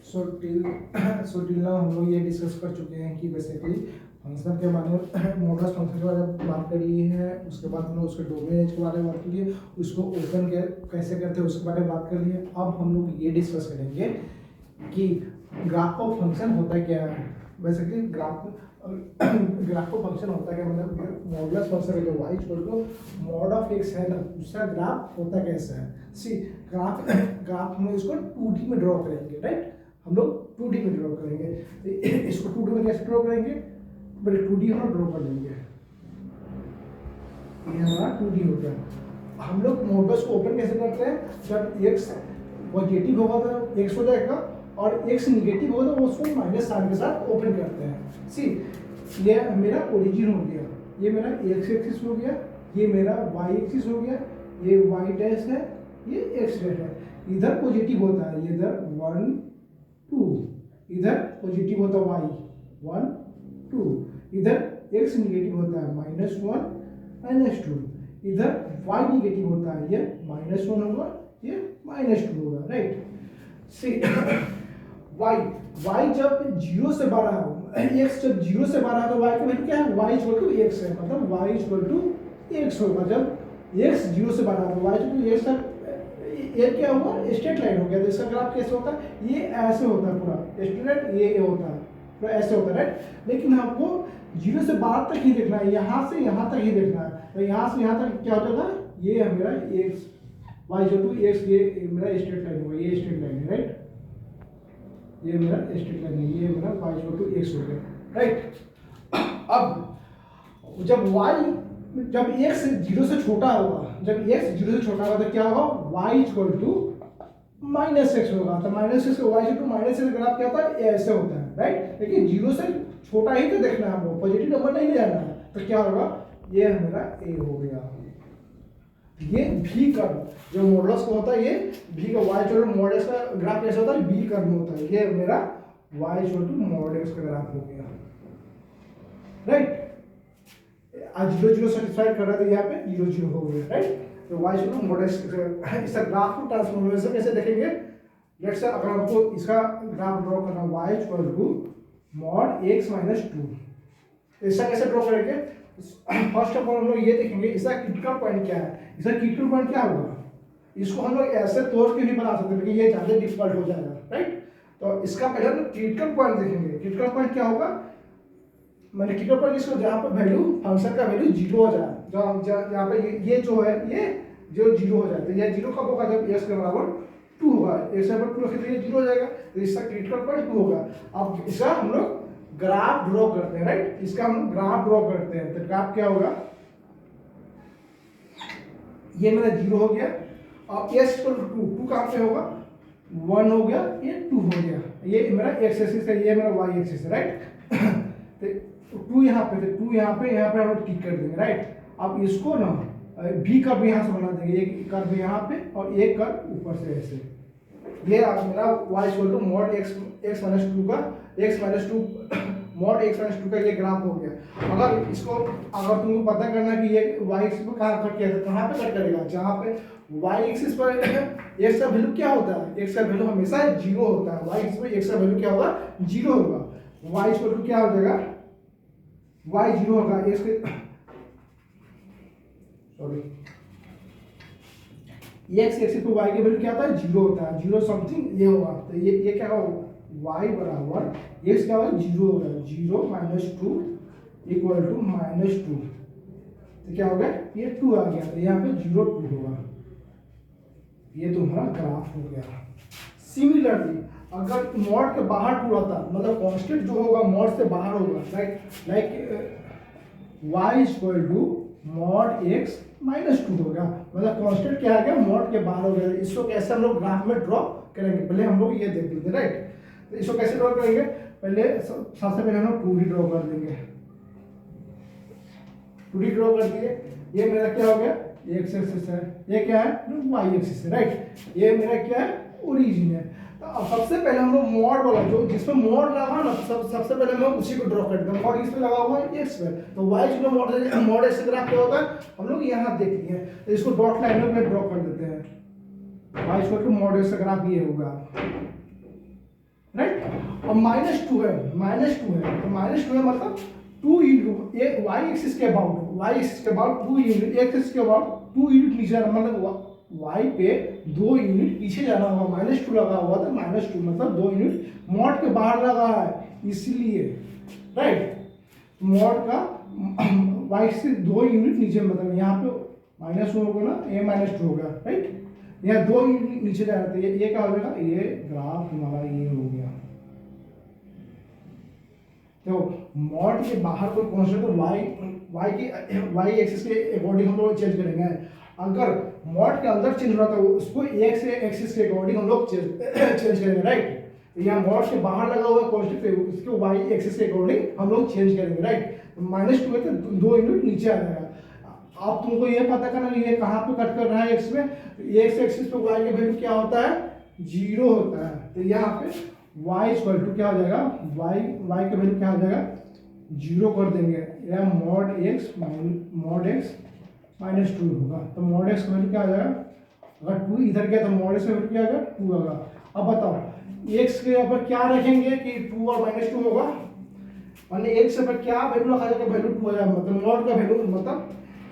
Till now हम लोग ये डिस्कस कर चुके हैं कि बेसिकली फंक्शन के बारे में मॉडुलस फंक्शन के बारे में बात कर लिए हैं। उसके बाद हम लोग उसके डोमेन के बारे में बात कर लिए, उसको ओपन कैसे करते हैं उसके बारे में बात कर लिए। अब हम लोग ये डिस्कस करेंगे कि ग्राफ ऑफ फंक्शन होता क्या है। बेसिकली ग्राफ ऑफ फंक्शन होता क्या, मतलब मॉडुलस फंक्शन है जो y equal to mod of x है ना, उसका ग्राफ होता कैसा है। सी ग्राफ हम इसको 2D में ड्रॉ करेंगे, राइट। हम लोग 2D में ड्रॉ करेंगे। इसको 2D में कैसे ड्रॉ करेंगे, पहले 2D हम ड्रॉ कर लेंगे। ये हमारा 2D हो गया। हम लोग मॉडुलस को ओपन कैसे करते हैं, जब x पॉजिटिव होगा तो x हो जाएगा और x निगेटिव होगा तो उसको माइनस साइन के साथ ओपन करते हैं। सी ये मेरा ओरिजिन हो गया, ये मेरा x एक्सिस हो गया, ये मेरा y एक्सिस हो गया, ये y डैश है, ये x डैश है। इधर पॉजिटिव होता है, इधर 1 2, इधर पॉजिटिव होता है y 1 2, इधर x निगेटिव होता है -1 -2, इधर y निगेटिव होता है, ये -1 होगा, ये -2 होगा, राइट। सी y जब 0 से बड़ा हो, x जब 0 से बड़ा है तो y का वैल्यू क्या है, y इक्वल टू x है, मतलब y इक्वल टू x होगा। जब x 0 से बड़ा है तो y इक्वल टू x है। ये क्या हुआ, स्ट्रेट लाइन हो गया। तो इसका ग्राफ कैसे होता है, ये ऐसे होता है, पूरा स्ट्रेट ये होता है, पूरा ऐसे होता है, राइट। लेकिन हमको 0 से 12 तक ही देखना है, यहाँ से यहाँ तक ही देखना है। तो यहाँ से यहाँ तक क्या हो जाएगा, ये है मेरा x, y equal to x, ये मेरा स्ट्रेट लाइन होगा, ये स्ट्रेट लाइन है, राइट। ये मेरा स्ट्रेट लाइन है, ये मेरा y इक्वल टू x हो गया, राइट। अब जब x 0 से छोटा होगा, जब x 0 से छोटा होगा तो क्या होगा, y इक्वल टू -x होगा। तो -x का y equal to -x graph क्या होता है, ऐसे होता है, राइट। लेकिन 0 से छोटा ही तो देखना है हमको, पॉजिटिव नंबर नहीं जाना है। तो क्या होगा, ये मेरा a हो गया। ये v कर्व जो मॉडुलस का होता है, ये v का y equal to mod x का ग्राफ कैसा होता है, v कर्व में होता है। ये मेरा y equal to mod x का ग्राफ हो गया, राइट। आज 0 0 सेटिस्फाइड कर रहा था, यहाँ पे 0 0 हो गया, राइट। तो y equal to mod x, इसका ग्राफ को ट्रांसफॉर्मेशन कैसे देखेंगे। लेट्स से अगर आपको इसका ग्राफ ड्रॉ करना है, y equal to mod x minus 2, इसका कैसे ड्रॉ करेंगे। फर्स्ट ऑफ ऑल हम लोग ये देखेंगे इसका क्रिटिकल पॉइंट क्या है। इसका क्रिटिकल पॉइंट क्या होगा, इसको हम लोग ऐसे तोड़ के नहीं बना सकते क्योंकि ये ज़्यादा डिफिकल्ट हो जाएगा, राइट। तो इसका पहले हम क्रिटिकल पॉइंट देखेंगे। क्रिटिकल पॉइंट क्या होगा, मैंने क्रिटिकल पॉइंट इसको जहाँ पर वैल्यू फंक्शन का वैल्यू 0 हो जाए, जहाँ पे ये जो है ये जो 0 हो जाए। तो ये 0 कब होगा, जब x के बराबर 2 होगा। x बराबर 2 रखें तो ये 0 हो जाएगा। तो इसका क्रिटिकल पॉइंट 2 होगा। अब इसका हम लोग ग्राफ ड्रॉ करते हैं, राइट। इसका हम ग्राफ ड्रॉ करते हैं। तो ग्राफ क्या होगा, ये मेरा 0 हो गया और x इक्वल टू 2 कहाँ पे होगा, 1 हो गया, ये 2 हो गया। ये मेरा x एक्सिस है, ये मेरा y एक्सिस है, राइट। तो 2 यहाँ पे, तो 2 यहाँ पे हम लोग टिक कर देंगे, राइट। अब इसको ना v कर्व यहाँ से बना देंगे, एक कर्व यहाँ पे और एक कर्व ऊपर से ऐसे। ये मेरा y equal to mod x minus 2 का x minus 2 mod x minus 2 का ये ग्राफ हो गया। अगर इसको अगर तुमको पता करना कि ये y एक्सिस पर कहाँ कट किया था, कहाँ पे कट करेगा, जहाँ पे y एक्सिस पर x का वैल्यू क्या होता है, x का वैल्यू हमेशा 0 होता है। y एक्सिस पर x का वैल्यू क्या होगा, 0 होगा। y इक्वल टू क्या हो जाएगा, y 0 होगा, x के सॉरी x एक्सिस पे y की वैल्यू क्या होता है, 0 होता है, 0 समथिंग ये होगा। तो ये क्या होगा, y बराबर x क्या होगा, 0 होगा, 0 माइनस 2 इक्वल टू -2। तो क्या हो गया, ये 2 आ गया। तो यहाँ पे 0 2 होगा। ये तुम्हारा ग्राफ हो गया। सिमिलरली अगर मॉड के बाहर 2 रहता, मतलब कांस्टेंट जो होगा मॉड से बाहर होगा, like y equal to mod x minus 2 होगा, मतलब कांस्टेंट क्या आ गया, मॉड के बाहर हो गया। इसको कैसे हम लोग ग्राफ में ड्रॉ करेंगे, पहले हम लोग ये देख लेते हैं, राइट। तो इसको कैसे ड्रॉ करेंगे, पहले सबसे पहले हम लोग 2D ड्रॉ कर देंगे। 2D ड्रॉ कर दिए। ये मेरा क्या हो गया, x एक्सिस है, ये क्या है, y एक्सिस है, राइट। ये मेरा क्या है, ओरिजिन है। तो अब सबसे पहले हम लोग मॉड वाला जो जिसमें मॉड लगा ना, सबसे पहले हम लोग उसी को ड्रॉ करते हैं। मॉड इस पे लगा हुआ है x पे, तो y जो मॉड x ग्राफ क्या होता है, हम लोग यहाँ देख लिए। तो इसको डॉट लाइन में ड्रॉ कर देते हैं। y equal to mod x graph ये होगा, राइट। अब -2 है, -2 है, तो -2 है मतलब 2 यूनिट वाई एक्सिस के अबाउट 2 यूनिट, एक्सिस के अबाउट 2 यूनिट नीचे जाना, मतलब वाई पे 2 यूनिट पीछे जाना होगा। -2 लगा हुआ था, -2 मतलब 2 यूनिट मॉड के बाहर लगा है इसलिए, राइट। मॉड का वाई से 2 यूनिट नीचे, मतलब यहाँ पे -1 होगा ना, ये -2 होगा, राइट। यहाँ 2 यूनिट नीचे जा रहा था, ये क्या हो जाएगा, ये ग्राफ हमारा ये हो गया। तो मॉड के बाहर कोई कांस्टेंट तो वाई एक्सिस के अकॉर्डिंग हम लोग चेंज करेंगे। अगर मॉड के अंदर चेंज हो रहा था उसको एक्स एक्सिस के अकॉर्डिंग हम लोग चेंज करेंगे, राइट। यहाँ मॉड के बाहर लगा हुआ कांस्टेंट है उसको वाई एक्सिस के अकॉर्डिंग हम लोग चेंज करेंगे, राइट। -2 है तो 2 यूनिट नीचे आ जाएगा। अब तुमको ये पता करना है ये कहाँ पे कट कर रहा है एक्स में, एक्स एक्सिस पे वाई का वैल्यू क्या होता है, 0 होता है। तो यहाँ पे y इक्वल टू क्या हो जाएगा, y का वैल्यू क्या हो जाएगा, 0 कर देंगे, या मॉड x -2 होगा। तो मॉड x का वैल्यू क्या आ जाएगा, अगर 2 इधर गया तो मॉड x का वैल्यू क्या आएगा, 2 होगा। अब बताओ x के ऊपर क्या रखेंगे कि 2 और -2 होगा, और x पर क्या वैल्यू रखा जाएगा, वैल्यू 2 हो जाएगा, मतलब मॉड का वैल्यू, मतलब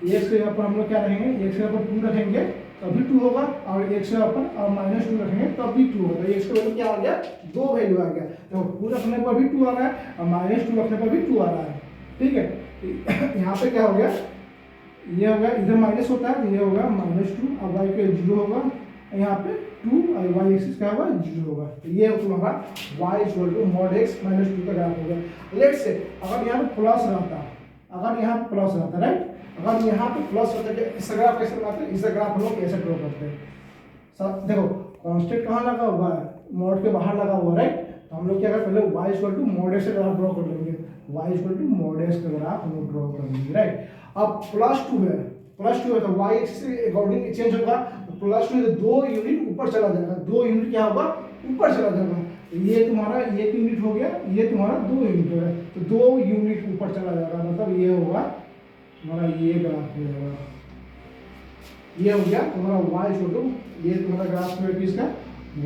x के ऊपर हम लोग क्या रखेंगे, x के ऊपर 2 रखेंगे तभी 2 होगा, और x के ऊपर और -2 रखेंगे तब भी 2 होगा। x का वैल्यू क्या आ गया, 2 वैल्यू आ गया। तो 2 रखने पर भी 2 आ रहा है और -2 रखने पर भी 2 आ रहा है, ठीक है। यहाँ पे क्या हो गया, ये हो गया, इधर माइनस होता है तो ये होगा -2, अब y के 0 होगा, यहाँ पे 2 और y एक्सिस क्या होगा, 0 होगा। तो ये तुम्हारा y equal to mod x -2 का ग्राफ हो गया। लेट्स से अगर यहाँ पे प्लस रहता, राइट, अगर यहाँ पे प्लस होता है, इसका ग्राफ कैसे बनाते हैं, इसका ग्राफ हम लोग कैसे ड्रॉ करते हैं। सब देखो कांस्टेंट कहाँ लगा हुआ है, मॉड के बाहर लगा हुआ है, राइट। तो हम लोग क्या करें, पहले y equal to mod x का ग्राफ ड्रॉ कर लेंगे, y equal to mod x का ग्राफ हम लोग ड्रॉ कर लेंगे, राइट। अब +2 है तो y एक्सिस के अकॉर्डिंग चेंज होगा, तो +2 है तो 2 यूनिट ऊपर चला जाएगा, 2 यूनिट क्या होगा, ऊपर चला जाएगा। तो ये तुम्हारा 1 यूनिट हो गया, ये तुम्हारा 2 यूनिट हो गया, तो 2 यूनिट ऊपर चला जाएगा, मतलब ये होगा हमारा, ये ग्राफ हो जाएगा, ये हो गया तुम्हारा y इक्वल टू, ये तुम्हारा ग्राफ है किसका,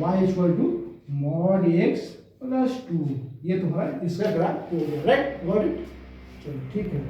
y equal to mod x +2, ये तुम्हारा इसका ग्राफ हो गया, राइट, गॉट इट। चलो ठीक है।